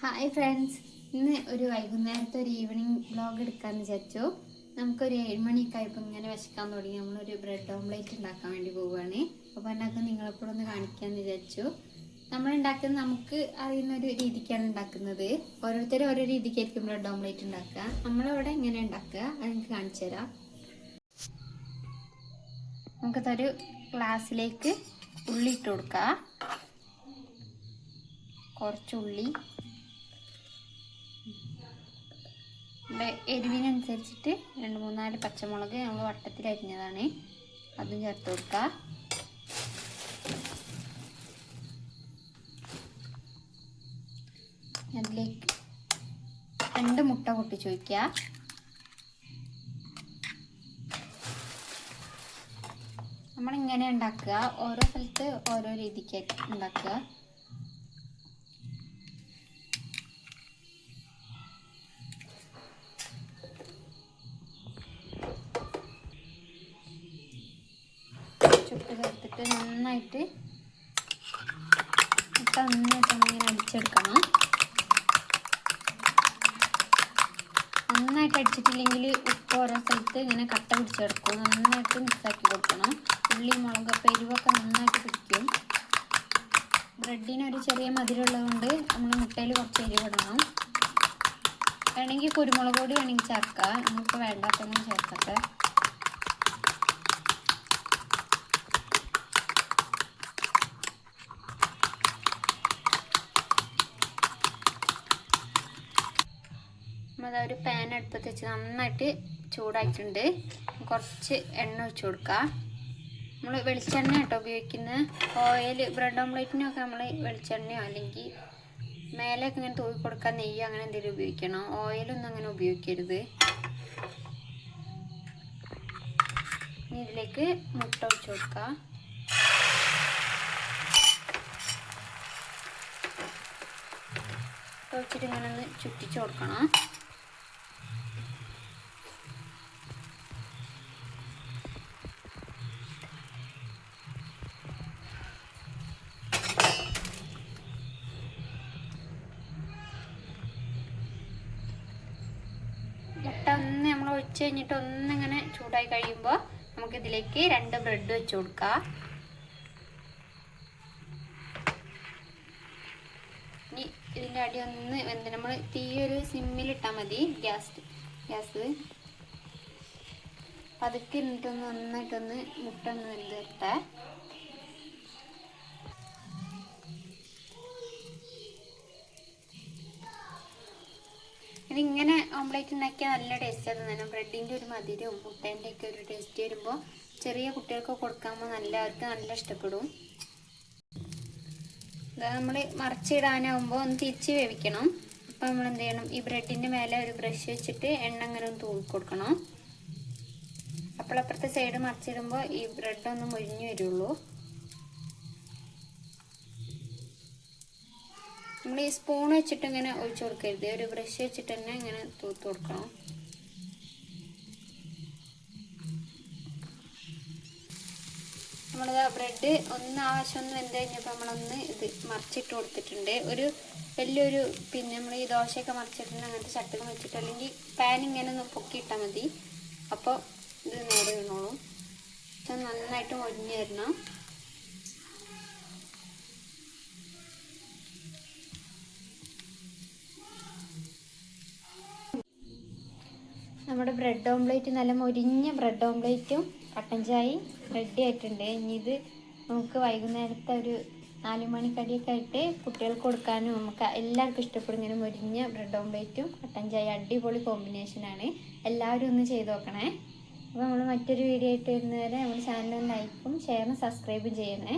Hi friends, ഇന്ന് ഒരു വൈകുന്നേരത്തെ ഒരു ഈവനിങ് വ്ലോഗ് എടുക്കാമെന്ന് വിചാരിച്ചു. നമുക്കൊരു 7 മണിയൊക്കെ ആയപ്പോൾ ഇങ്ങനെ വിശക്കാൻ തുടങ്ങി. നമ്മളൊരു ബ്രെഡ് ഓംലേറ്റ് ഉണ്ടാക്കാൻ വേണ്ടി പോവുകയാണ്. അപ്പോൾ ഉണ്ടാക്കാൻ നിങ്ങളെപ്പോഴും ഒന്ന് കാണിക്കാമെന്ന് വിചാരിച്ചു. നമ്മൾ ഉണ്ടാക്കുന്നത് നമുക്ക് അറിയുന്ന ഒരു രീതിക്കാണ് ഉണ്ടാക്കുന്നത്. ഓരോരുത്തരും ഓരോ രീതിക്കായിരിക്കും ബ്രെഡ് ഓംലേറ്റ് ഉണ്ടാക്കുക. നമ്മളിവിടെ ഇങ്ങനെ ഉണ്ടാക്കുക, അത് എനിക്ക് കാണിച്ചു തരാം. നമുക്കതൊരു ഗ്ലാസ്സിലേക്ക് ഉള്ളി ഇട്ട് കൊടുക്കുക. കുറച്ച് ഉള്ളി, എരിവിനനുസരിച്ചിട്ട് 2-3-4 പച്ചമുളക് നമ്മൾ വട്ടത്തിൽ അരിഞ്ഞതാണ്, അതും ചേർത്ത് കൊടുക്കുക. അതിലേക്ക് 2 മുട്ട പൊട്ടിച്ച് വയ്ക്കുക. നമ്മളിങ്ങനെ ഉണ്ടാക്കുക, ഓരോ സ്ഥലത്ത് ഓരോ രീതിക്കായിട്ട് ഉണ്ടാക്കുക. ചുട്ട് ചേർത്തിട്ട് നന്നായിട്ട് ഇങ്ങനെ അടിച്ചെടുക്കണം. നന്നായിട്ട് അടിച്ചിട്ടില്ലെങ്കിൽ ഉപ്പ് ഓരോ സ്ഥലത്ത് ഇങ്ങനെ കട്ട പിടിച്ചെടുക്കും. നന്നായിട്ട് മിക്സാക്കി കൊടുക്കണം. ഉള്ളി, മുളകൊക്കെ, എരിവൊക്കെ നന്നായിട്ട് പിടിക്കും. ബ്രെഡിനൊരു ചെറിയ മധുരമുള്ളത് കൊണ്ട് നമ്മൾ മുട്ടയിൽ കുറച്ച് എരിവിടണം. വേണമെങ്കിൽ കുരുമുളക് പൊടി വേണമെങ്കിൽ ചേർക്കാം, നമുക്ക് വേണ്ടാത്തൊന്നും ചേർക്കട്ടെ. നമ്മളതൊരു പാൻ അടുപ്പത്ത് വെച്ച് നന്നായിട്ട് ചൂടായിട്ടുണ്ട്. കുറച്ച് എണ്ണ ഒഴിച്ച് കൊടുക്കുക. നമ്മൾ വെളിച്ചെണ്ണ കേട്ടോ ഉപയോഗിക്കുന്നത്. ഓയിൽ ബ്രെഡ് ഓംലേറ്റിനൊക്കെ നമ്മൾ വെളിച്ചെണ്ണയോ അല്ലെങ്കിൽ മേലെയൊക്കെ ഇങ്ങനെ തൂക്കി കൊടുക്കാൻ നെയ്യോ അങ്ങനെ എന്തെങ്കിലും ഉപയോഗിക്കണം. ഓയിലൊന്നും അങ്ങനെ ഉപയോഗിക്കരുത്. ഇനി ഇതിലേക്ക് മുട്ട ഒഴിച്ച് കൊടുക്കുക. ഒഴിച്ചിട്ട് ഇങ്ങനെ ഒന്ന് ചുറ്റിച്ച് കൊടുക്കണം. മുട്ട ഒന്ന് നമ്മൾ ഒഴിച്ച് കഴിഞ്ഞിട്ട് ഒന്നിങ്ങനെ ചൂടായി കഴിയുമ്പോൾ നമുക്കിതിലേക്ക് 2 ബ്രെഡ് വെച്ച് കൊടുക്കാം. ഇനി ഇതിൻ്റെ അടി ഒന്ന് വെന്ത് നമ്മൾ തീ ഒരു സിമ്മിലിട്ടാൽ മതി. ഗ്യാസ് പതുക്കെ ഇരുന്നിട്ടൊന്ന് നന്നായിട്ടൊന്ന് മുട്ട ഒന്ന് വെന്ത് വരട്ടെ. ഇതിങ്ങനെ ഓംലേറ്റ് ഉണ്ടാക്കിയാൽ നല്ല ടേസ്റ്റാണ് തന്നെ. ബ്രെഡിൻ്റെ ഒരു മധുരവും മുട്ടേൻ്റെ ഒക്കെ ഒരു ടേസ്റ്റ് വരുമ്പോൾ ചെറിയ കുട്ടികൾക്ക് കൊടുക്കുമ്പോൾ അവർക്ക് നല്ല ഇഷ്ടപ്പെടും. നമ്മൾ മറിച്ചിടാനാവുമ്പോൾ ഒന്ന് തിരിച്ച് വേവിക്കണം. അപ്പോൾ നമ്മൾ എന്ത് ചെയ്യണം, ഈ ബ്രെഡിൻ്റെ മേലെ ഒരു ബ്രഷ് വെച്ചിട്ട് എണ്ണ അങ്ങനെ ഒന്ന് തൂക്കി കൊടുക്കണം. അപ്പോൾ അപ്പുറത്തെ സൈഡ് മറിച്ചിടുമ്പോൾ ഈ ബ്രെഡൊന്ന് മുരിഞ്ഞു വരുള്ളൂ. നമ്മൾ ഈ സ്പൂൺ വെച്ചിട്ട് ഇങ്ങനെ ഒഴിച്ചു കൊടുക്കരുത്, ഒരു ബ്രഷ് വെച്ചിട്ട് തന്നെ ഇങ്ങനെ തൂത്ത് കൊടുക്കണം. നമ്മളത് ബ്രെഡ് ആവശ്യമൊന്നും വെന്ത് കഴിഞ്ഞപ്പോൾ നമ്മളൊന്ന് ഇത് മറിച്ചിട്ട് കൊടുത്തിട്ടുണ്ട്. ഒരു വലിയൊരു നമ്മൾ ഈ ദോശയൊക്കെ മറിച്ചിട്ടുണ്ട് അങ്ങനത്തെ ചട്ടകം വെച്ചിട്ട് അല്ലെങ്കിൽ പാൻ ഇങ്ങനെ ഒന്ന് പൊക്കിയിട്ടാൽ മതി. അപ്പോൾ ഇത് നേരെ വീണോളും. നന്നായിട്ട് മൊരിഞ്ഞ് തരണം. നമ്മുടെ ബ്രെഡ് ഓംലേറ്റ്, നല്ല മൊരിഞ്ഞ ബ്രെഡ് ഓംലേറ്റും കട്ടൻ ചായയും റെഡി ആയിട്ടുണ്ട്. ഇനി ഇത് നമുക്ക് വൈകുന്നേരത്തെ ഒരു 4 മണിക്കടിയൊക്കെ ആയിട്ട് കുട്ടികൾക്ക് കൊടുക്കാനും നമുക്ക് എല്ലാവർക്കും ഇഷ്ടപ്പെടും. ഇങ്ങനെ മൊരിഞ്ഞ ബ്രെഡ് ഓംലേറ്റും കട്ടൻ ചായ അടിപൊളി കോമ്പിനേഷനാണ്. എല്ലാവരും ഒന്ന് ചെയ്ത് നോക്കണേ. അപ്പോൾ നമ്മൾ മറ്റൊരു വീഡിയോ ആയിട്ട് വരുന്നവരെ നമ്മുടെ ചാനൽ ലൈക്കും ഷെയറും സബ്സ്ക്രൈബും ചെയ്യണേ.